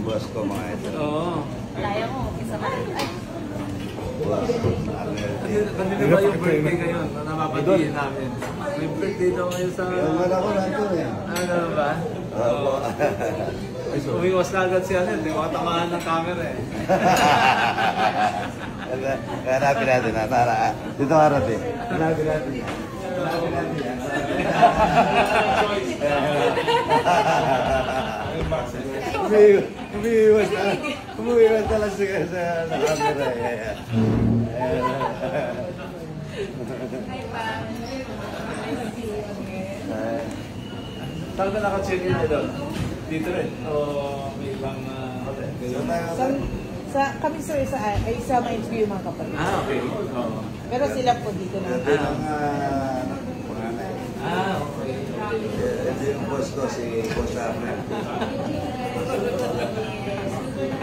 yung boss ko, mga ito. Oo. Kaya mo, isa ka rin. Ay! Boss, Kanina ba yung birthday ngayon? Napapatiin namin. May birthday daw ngayon sa... yung wala ko nandun eh. Ano ba? Opo. Umiwas na agad si Anel. Di makatamaan ng camera eh. Hanapin natin ha. Tara. Dito harap eh. Hanapin natin. Umiiwas talaga sa camera eh. Saan ka naka-check in idol? Dito rin? O may ibang hotel? Kami sir, sa ma-interview mga kapatid. Ah, okay. Oo. Pero sila po dito na. Ito yung panganay. Ah, okay. Ito yung boss ko, si Boss Arnel.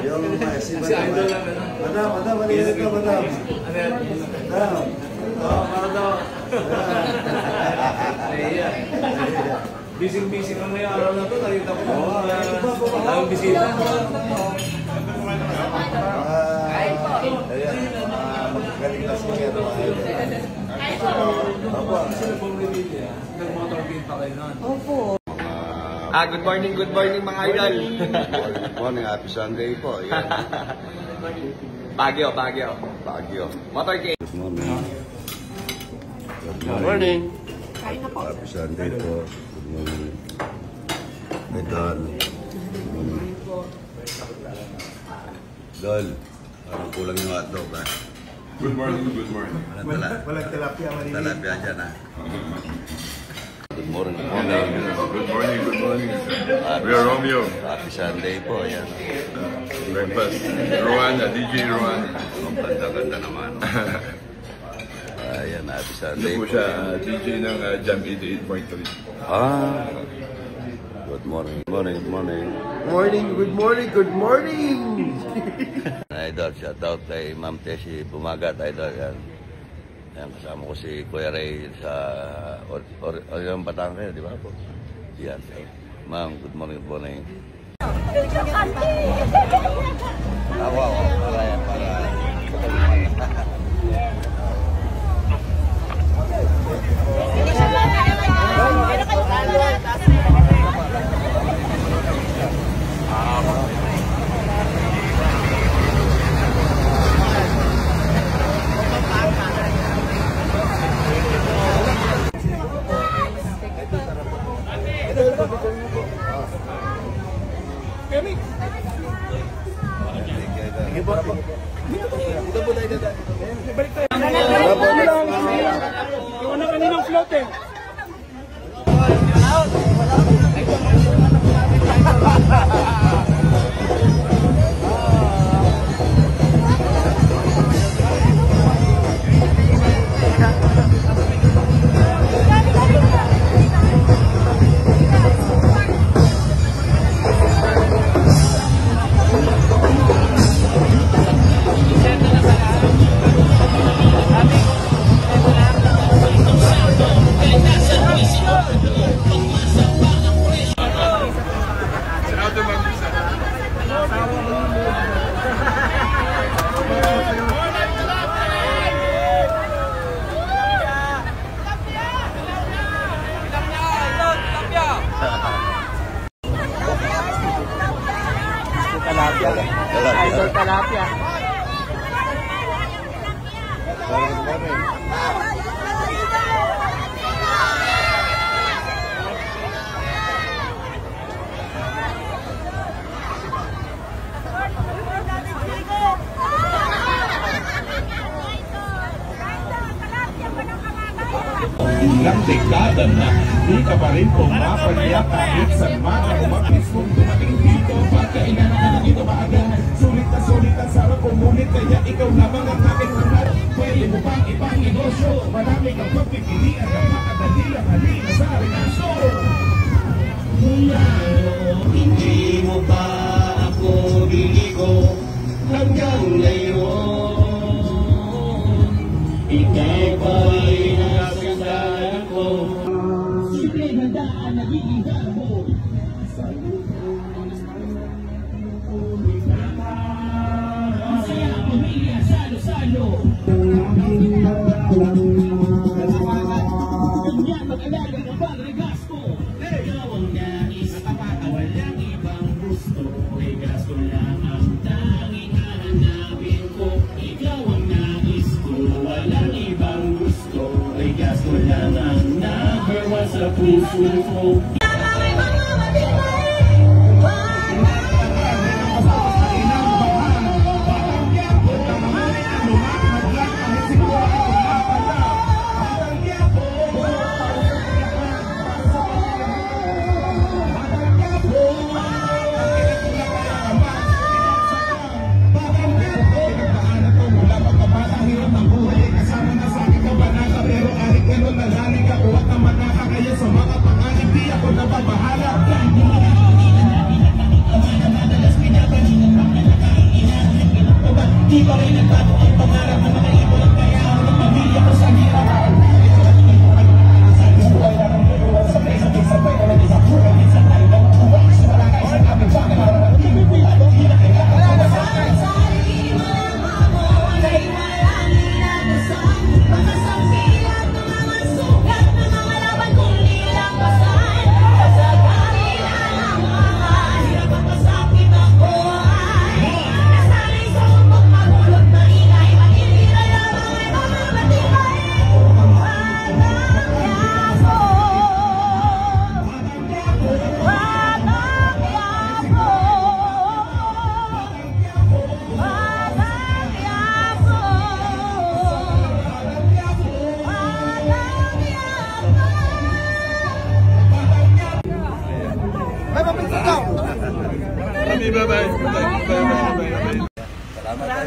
Yung si idol lang ano? Madam, maliit ka, madam. Ano yan? Madam. Oo, para daw. Naiya. Busy ka ngayong araw na ito. Nakita ko daming bisita. Magaling na siya. Opo. Kasi nag-bumreville nag-motor paint pa kayo nun. Opo. Good morning mga idol. Good morning, happy Sunday po. Yan. Baguio. Motor King. Good morning. Good morning. Happy Sunday po. Good morning. Idol. Dol, parang kulang yung hotdog ha. Good morning. Walang tilapia. Tilapia dyan ha. Good morning. Good morning. We are Romeo. Happy Sunday po. Ayan. Breakfast. Rowan, DJ Rowan. Ang ganda-ganda naman. Ayan, happy Sunday Ito po po. siya, DJ ng Jam 88.3. Good morning. Good morning. Idol, shout out kay Ma'am Tessie Bumagat, idol. Yan. Yan, kasama ko si Kuya Ray sa Orion Batangas, di ba po? Yan. Ma'am, good morning. Ako. Yung kaninang float eh. Idol Talapia. Ilang dekada na, di ka pa rin pumapalya kahit sa mga umapis kung dumating dito. Pagkainan ka na dito maaga, sulit ang sarap umulit, kaya ikaw lamang ang aking ulat. Pwede mo pang ibang negosyo, marami kang pagpipilian na makadali ang halina sa rinaso. Hindi mo ba ako diligo hanggang ngayon? Ikaw pa rin nasasalan ko. Sige, handaan, nagiging mo. number one sa puso ko.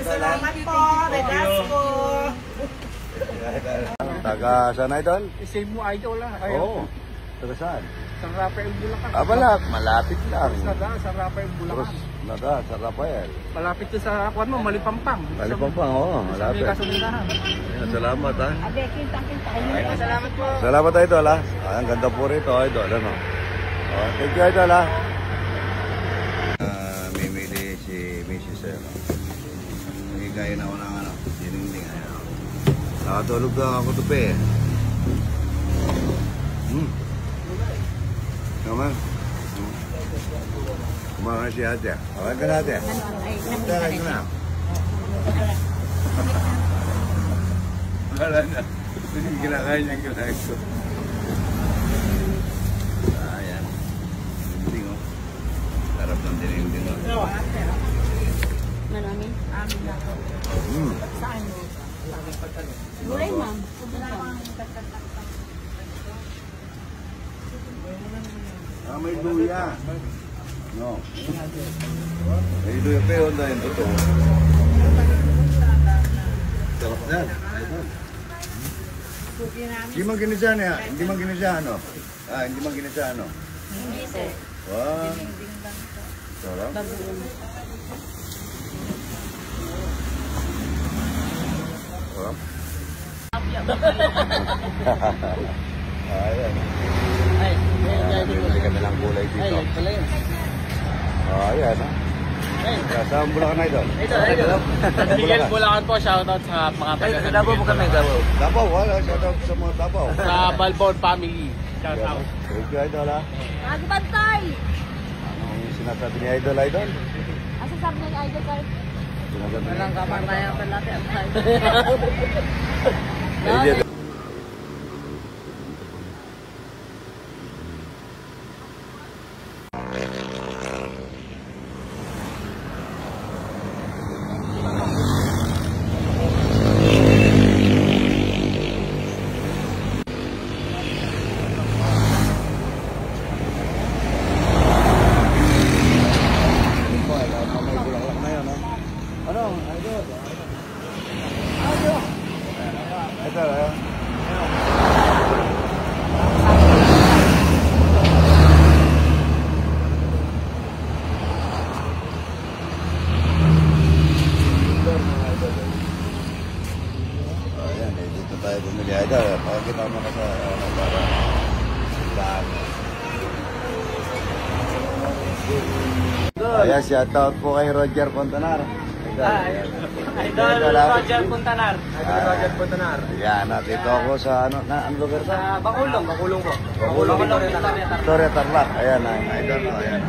Salamat po, Regasco. Taga saan, Idol? Save mo idol ah. Oo. Taga saan? Sa Rafael Bulacan. Balak. Malapit lang. Sa Rafael Terus, sa Rafael. Malapit to sa kwan mo, Malipampang. Malipampang, oo. Malapit. Kasundahan. Ayan, salamat, ha. Abe, kita. Salamat po. Salamat, Idol, ha. Ang ganda po rito, Idol. Ano? Thank you, Idol, ha. Mimili si Mrs. Higay na ako ng dininding. Nakatulog lang ako tupi. Naman. Kumakas si ate. Awan ka natin. Dalag na. Wala na. Kinakain niyang kinain ko. Ayan. Dininding, oh. Sarap ng dininding, oh. Marami? Amin na ako. Saan mo? Gulay, ma'am. May luya. No. May luya pa yun dahil totoo. Sarap yan. Hindi man ginisa niya. Hindi man ginisa ano. Hindi man ginisa ano. Hindi, sir. Wow. Sarap. Sarap. Ayan. Bili kami ng gulay dito. Ayan. Saan Bulacan na ito? Miguel Bulacan po, shoutout sa mga taga. Davao po kami, Davao. Davao, wala. Shoutout sa mga Davao. Sa Balbon family. Shoutout. Thank you, Idol, ha. Magbantay! Anong sinasabi ni Idol, Idol? Asa sabi niya ni Idol, sir? Sinasabi niya. Walang kamatayan pa natin. Idol. Tayo bumili Idol. Pakikita mo ka sa para ayan, shoutout po kay Roger Pontanar. Idol Roger Puntanar. Idol Roger Puntanar. Yan, natito ako sa ano, ang lugar sa? Bakulong po. Bakulong, Victoria Tarlac. Ayan, Idol. Ayan.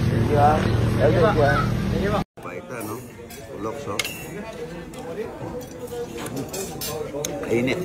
Thank you, ha. Thank you, ha. Paita, no? Ulok, so. Init.